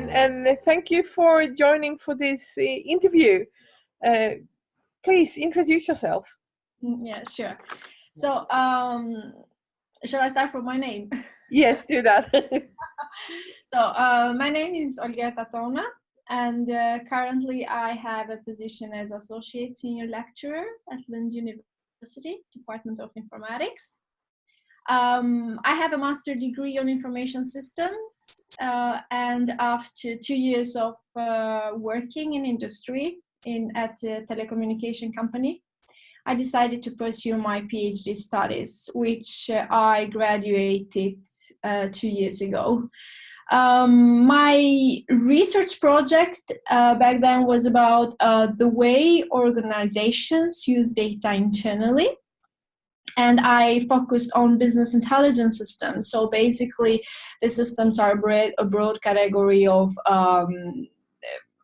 and thank you for joining for this interview. Please introduce yourself. Yeah, sure. So, shall I start from my name? Yes, do that. So, my name is Olgerta Tona, and currently I have a position as Associate Senior Lecturer at Lund University, Department of Informatics. I have a master's degree on information systems, and after 2 years of working in industry at a telecommunication company, I decided to pursue my PhD studies, which I graduated 2 years ago. My research project back then was about the way organizations use data internally. And I focused on business intelligence systems. So basically, the systems are a broad category of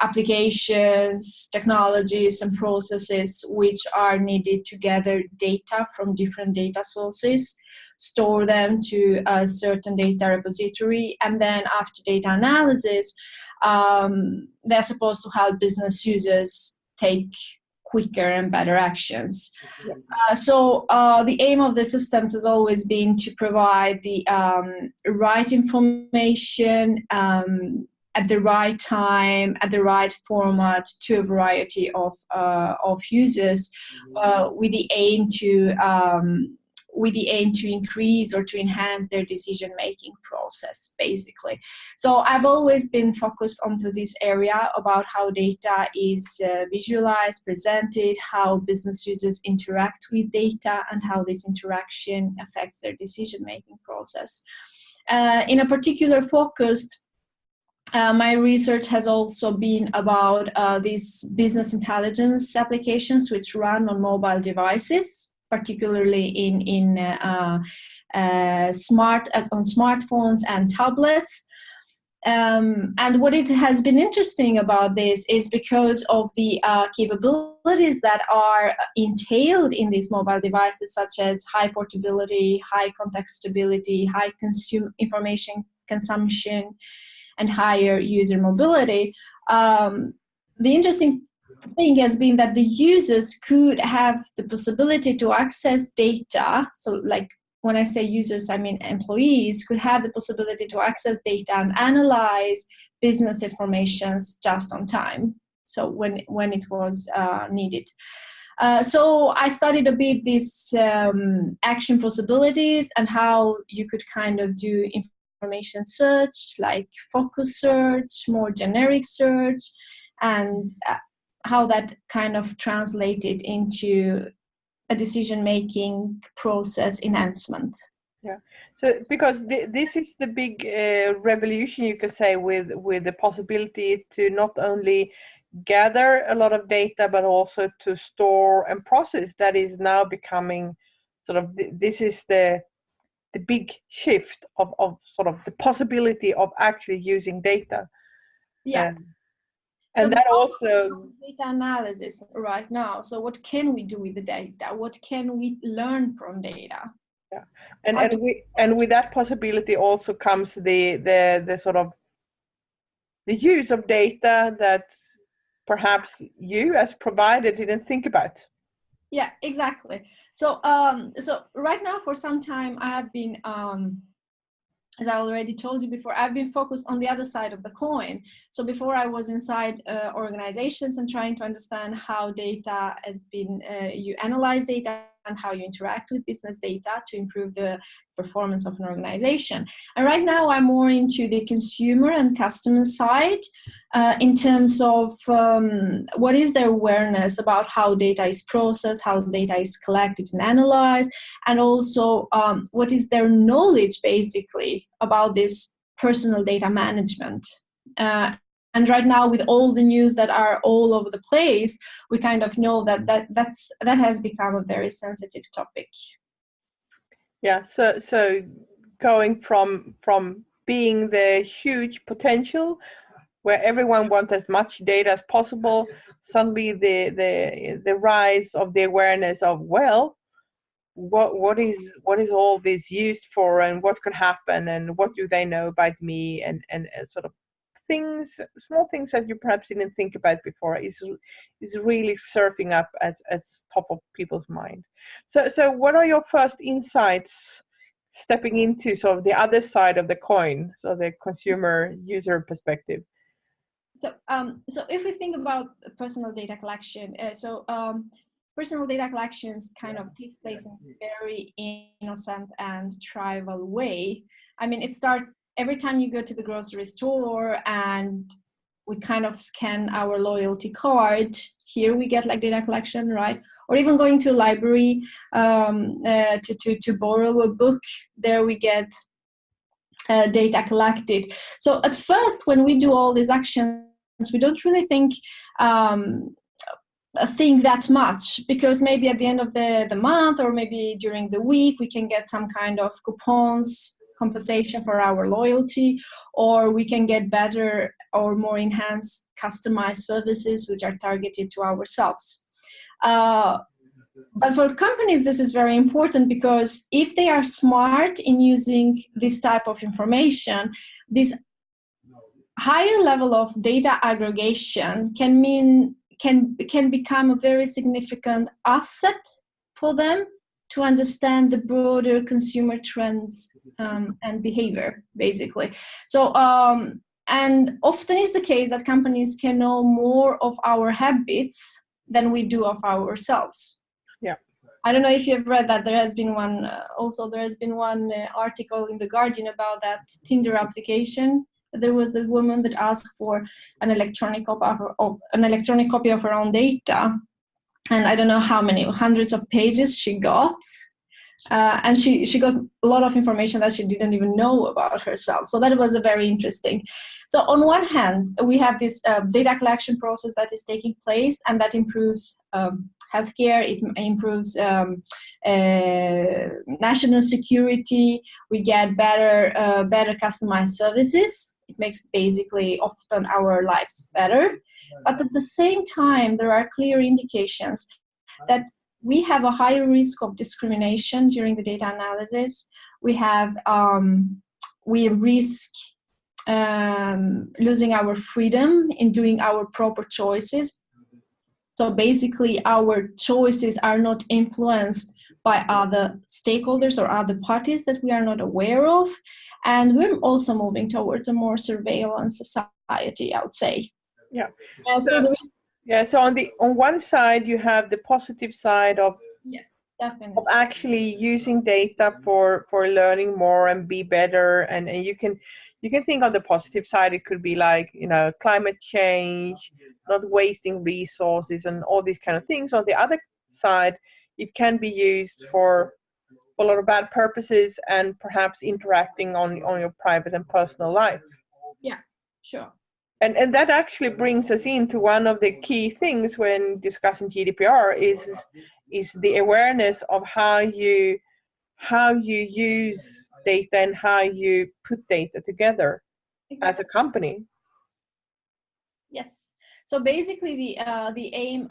applications, technologies, and processes which are needed to gather data from different data sources, store them to a certain data repository, and then after data analysis, they're supposed to help business users take quicker and better actions. So the aim of the systems has always been to provide the right information at the right time, at the right format to a variety of users, with the aim to increase or to enhance their decision-making process, basically. So I've always been focused onto this area about how data is visualized, presented, how business users interact with data, and how this interaction affects their decision-making process. In a particular focus, my research has also been about these business intelligence applications which run on mobile devices, particularly on smartphones and tablets. And what it has been interesting about this is because of the capabilities that are entailed in these mobile devices, such as high portability, high contextability, high information consumption, and higher user mobility. The interesting thing has been that the users could have the possibility to access data. So like when I say users, I mean employees could have the possibility to access data and analyze business information just on time. So when it was needed. So I studied a bit these action possibilities and how you could kind of do information search, like focus search, more generic search, and how that kind of translated into a decision-making process enhancement. Yeah. So because this is the big revolution, you could say, with the possibility to not only gather a lot of data, but also to store and process. That is now becoming sort of this is the big shift of sort of the possibility of actually using data. Yeah. And so that also data analysis right now. So what can we do with the data? What can we learn from data? Yeah. And with that possibility also comes the sort of the use of data that perhaps you as provider didn't think about. Yeah, exactly. So so right now for some time I have been as I already told you before, I've been focused on the other side of the coin. So before I was inside organizations and trying to understand how data has been, you analyze data and how you interact with business data to improve the performance of an organization. And right now I'm more into the consumer and customer side in terms of what is their awareness about how data is processed, how data is collected and analyzed, and also what is their knowledge basically about this personal data management. And right now, with all the news that are all over the place, we kind of know that has become a very sensitive topic. Yeah. So going from being the huge potential where everyone wants as much data as possible, suddenly the rise of the awareness of, well, what is all this used for, and what could happen, and what do they know about me, and sort of small things that you perhaps didn't think about before is really surfing up as top of people's mind. So what are your first insights stepping into sort of the other side of the coin, so the consumer user perspective? So if we think about personal data collection, personal data collections kind of takes place in a very innocent and trivial way. I mean, it starts every time you go to the grocery store and we kind of scan our loyalty card. Here we get like data collection, right? Or even going to a library to borrow a book. There we get data collected. So at first, when we do all these actions, we don't really think that much, because maybe at the end of the month or maybe during the week we can get some kind of coupons, compensation for our loyalty, or we can get better or more enhanced customized services which are targeted to ourselves. But for companies, this is very important, because if they are smart in using this type of information, this higher level of data aggregation can become a very significant asset for them to understand the broader consumer trends and behavior, basically. So, and often is the case that companies can know more of our habits than we do of ourselves. Yeah. I don't know if you've read that. There has been one article in The Guardian about that Tinder application. There was a woman that asked for an electronic copy of her own data, and I don't know how many hundreds of pages she got, and she got a lot of information that she didn't even know about herself. So that was a very interesting. So on one hand, we have this data collection process that is taking place, and that improves healthcare. It improves national security. We get better customized services. It makes basically often our lives better. But at the same time, there are clear indications that we have a higher risk of discrimination during the data analysis. We risk losing our freedom in doing our proper choices. So basically, our choices are not influenced by other stakeholders or other parties that we are not aware of. And we're also moving towards a more surveillance society, I would say. Yeah. So on one side, you have the positive side of, yes, definitely, of actually using data for learning more and be better, and you can think on the positive side. It could be like, climate change, not wasting resources and all these kind of things. On the other side, it can be used for a lot of bad purposes and perhaps interacting on your private and personal life. Yeah, sure. And that actually brings us into one of the key things when discussing GDPR is the awareness of how you use data and how you put data together. Exactly. As a company. Yes. So basically, the aim.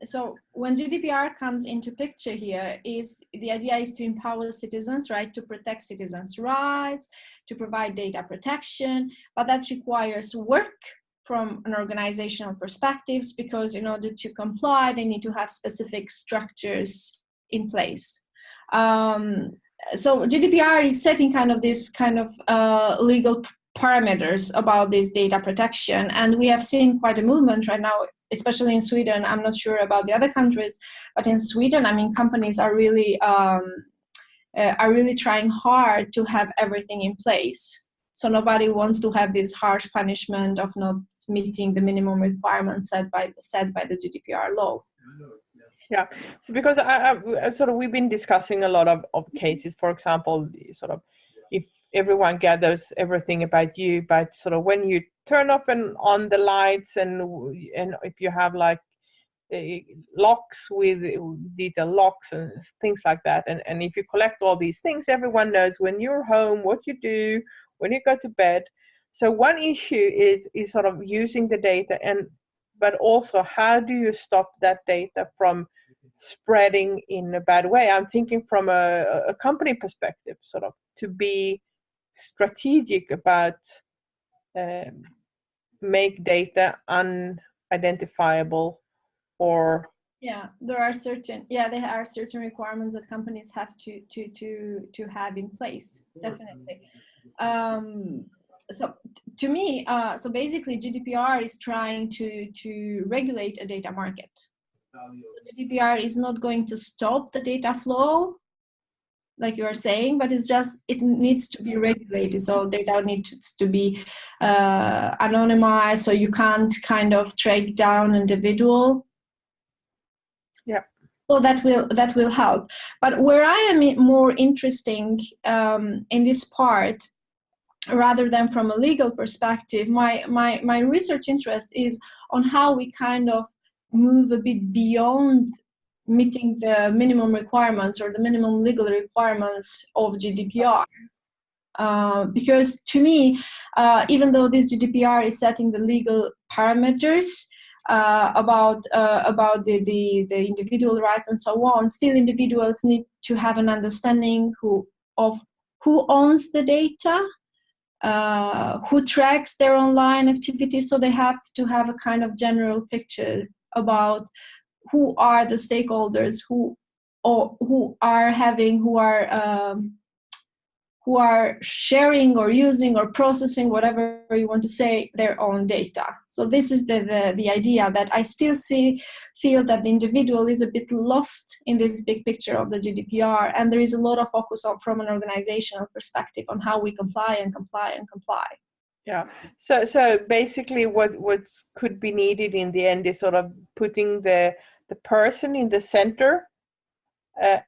So when GDPR comes into picture here, is the idea is to empower citizens, right, to protect citizens' rights, to provide data protection, but that requires work from an organizational perspectives, because in order to comply, they need to have specific structures in place. So GDPR is setting this legal parameters about this data protection, and we have seen quite a movement right now, especially in Sweden. I'm not sure about the other countries, but in Sweden, I mean, companies are really trying hard to have everything in place. So nobody wants to have this harsh punishment of not meeting the minimum requirements set by the GDPR law. Yeah, so because we've been discussing a lot of cases, for example, if everyone gathers everything about you, but when you turn off and on the lights, and if you have locks with detailed locks and things like that, and if you collect all these things, everyone knows when you're home, what you do, when you go to bed. So one issue is using the data, but also how do you stop that data from spreading in a bad way? I'm thinking from a company perspective, to be strategic about make data unidentifiable, or there are certain requirements that companies have to have in place, definitely. So to me, so basically GDPR is trying to regulate a data market. GDPR is not going to stop the data flow, like you are saying, but it needs to be regulated. So data needs to be anonymized, so you can't kind of track down individual. Yeah. So that will help. But where I am more interesting in this part, rather than from a legal perspective, my research interest is on how we kind of move a bit beyond meeting the minimum requirements or the minimum legal requirements of GDPR. Because to me, even though this GDPR is setting the legal parameters about the individual rights and so on, still individuals need to have an understanding of who owns the data, who tracks their online activities. So they have to have a kind of general picture about who are the stakeholders who are sharing or using or processing, whatever you want to say, their own data. So this is the idea, that I still feel that the individual is a bit lost in this big picture of the GDPR, and there is a lot of focus from an organizational perspective on how we comply. Yeah. So basically, what could be needed in the end is sort of putting the person in the center,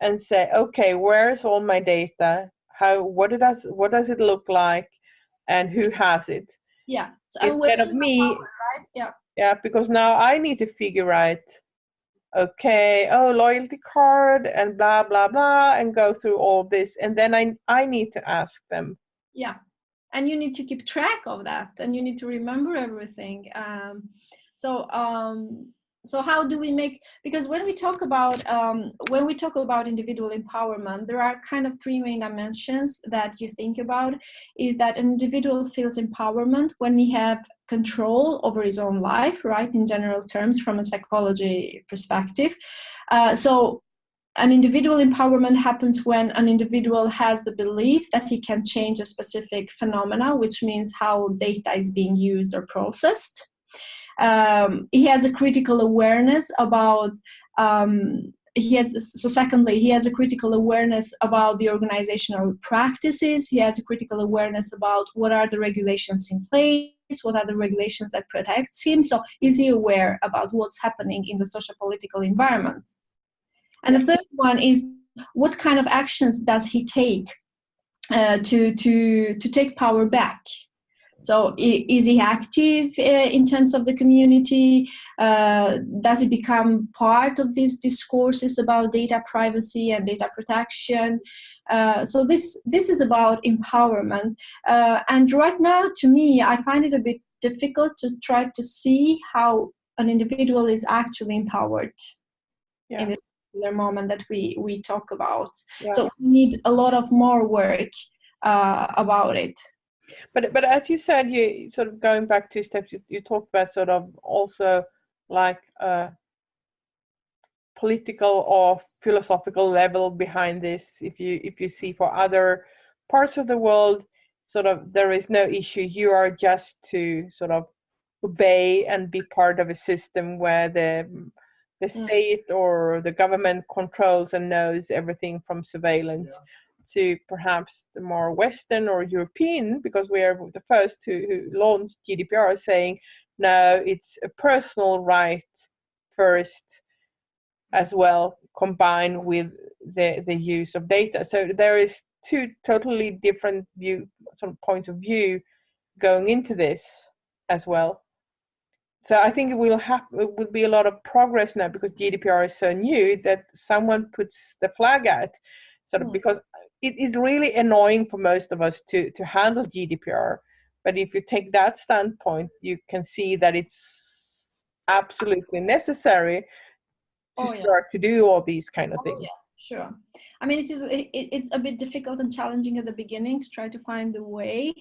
and say, okay, where's all my data? What does it look like, and who has it? Yeah. So instead of me, power, right? Yeah. Yeah, because now I need to figure out, okay, loyalty card and blah blah blah, and go through all this, and then I need to ask them. Yeah. And you need to keep track of that, and you need to remember everything. So how do we make? Because when we talk about individual empowerment, there are kind of three main dimensions that you think about. Is that an individual feels empowerment when he have control over his own life, right? In general terms, from a psychology perspective. So an individual empowerment happens when an individual has the belief that he can change a specific phenomena, which means how data is being used or processed. He has a critical awareness about he has a critical awareness about the organizational practices. He has a critical awareness about what are the regulations in place, what are the regulations that protects him. So is he aware about what's happening in the social political environment? And the third one is, what kind of actions does he take to take power back? So is he active in terms of the community? Does he become part of these discourses about data privacy and data protection? So this is about empowerment. And right now, to me, I find it a bit difficult to try to see how an individual is actually empowered in this particular moment that we talk about. Yeah. So we need a lot of more work about it. But as you said, you sort of going back 2 steps, you talked about sort of also like political or philosophical level behind this. If you see for other parts of the world, sort of there is no issue. You are just to sort of obey and be part of a system where the state or the government controls and knows everything from surveillance. To perhaps the more Western or European, because we are the first who launched GDPR, saying no, it's a personal right first as well, combined with the use of data. So there is two totally different points of view going into this as well. So I think it will be a lot of progress now, because GDPR is so new, that someone puts the flag out, sort of, because it is really annoying for most of us to handle GDPR. But if you take that standpoint, you can see that it's absolutely necessary to start to do all these kind of things. Yeah, sure. I mean, it's a bit difficult and challenging at the beginning to try to find the way,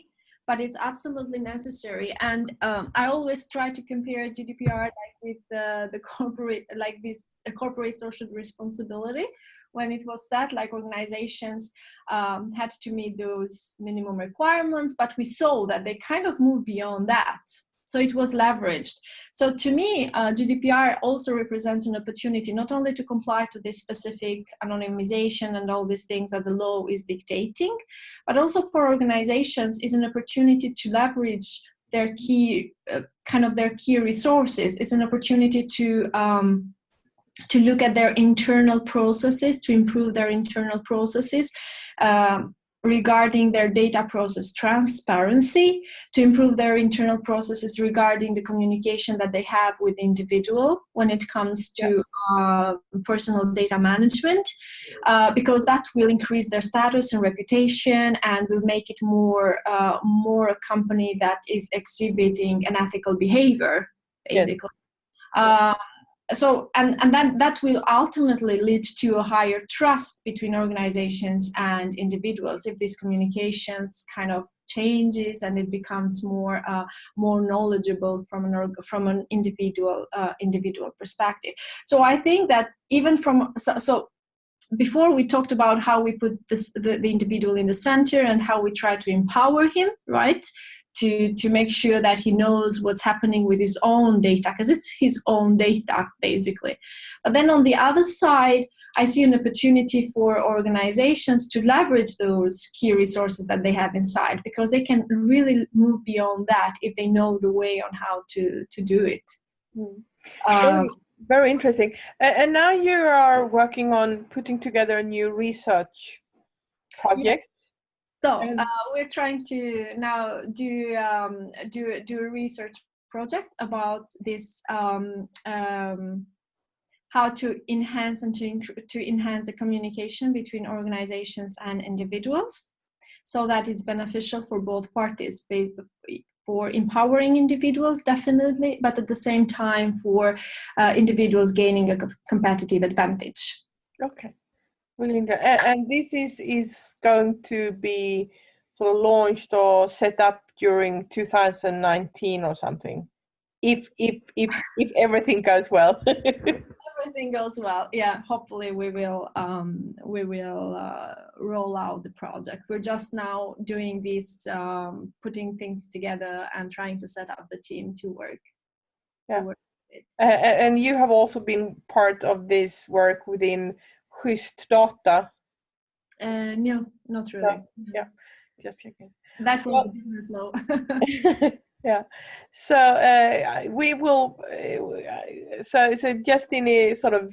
but it's absolutely necessary. And I always try to compare GDPR like with the corporate, like this corporate social responsibility. When it was set, like organizations had to meet those minimum requirements, but we saw that they kind of moved beyond that. So it was leveraged. So to me, GDPR also represents an opportunity not only to comply to this specific anonymization and all these things that the law is dictating, but also for organizations is an opportunity to leverage their key, their key resources. It's an opportunity to look at their internal processes, to improve their internal processes, regarding their data process transparency, to improve their internal processes regarding the communication that they have with the individual when it comes to personal data management, because that will increase their status and reputation and will make it more a company that is exhibiting an ethical behavior, basically. Yes. So and then that will ultimately lead to a higher trust between organizations and individuals if these communications kind of changes and it becomes more knowledgeable from an individual perspective. So I think that even from so before we talked about how we put the individual in the center and how we try to empower him, right? To make sure that he knows what's happening with his own data, because it's his own data, basically. But then on the other side, I see an opportunity for organizations to leverage those key resources that they have inside, because they can really move beyond that if they know the way on how to do it. Very interesting. And now you are working on putting together a new research project. Yeah. So we're trying to now do a research project about this, how to enhance and to enhance the communication between organizations and individuals, so that it's beneficial for both parties, for empowering individuals, definitely, but at the same time for individuals gaining a competitive advantage. Okay. Really interesting. And this is going to be sort of launched or set up during 2019 or something, if everything goes well. Everything goes well, yeah. Hopefully, we will roll out the project. We're just now doing this, putting things together and trying to set up the team to work. Yeah. And you have also been part of this work within Data. No, not really. Yeah, just checking. That was the business law. Yeah. So we will. So just in a sort of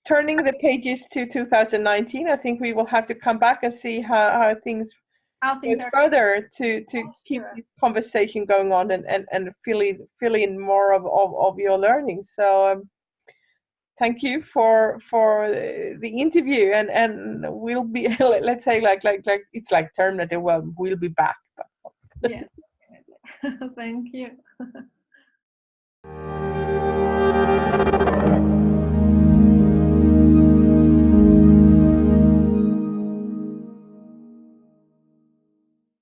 turning the pages to 2019, I think we will have to come back and see how things are further to keep this conversation going on and fill in more of your learning. So. Thank you for the interview, and we'll be, let's say, like it's like Terminator. Well, we'll be back. Yeah. Thank you.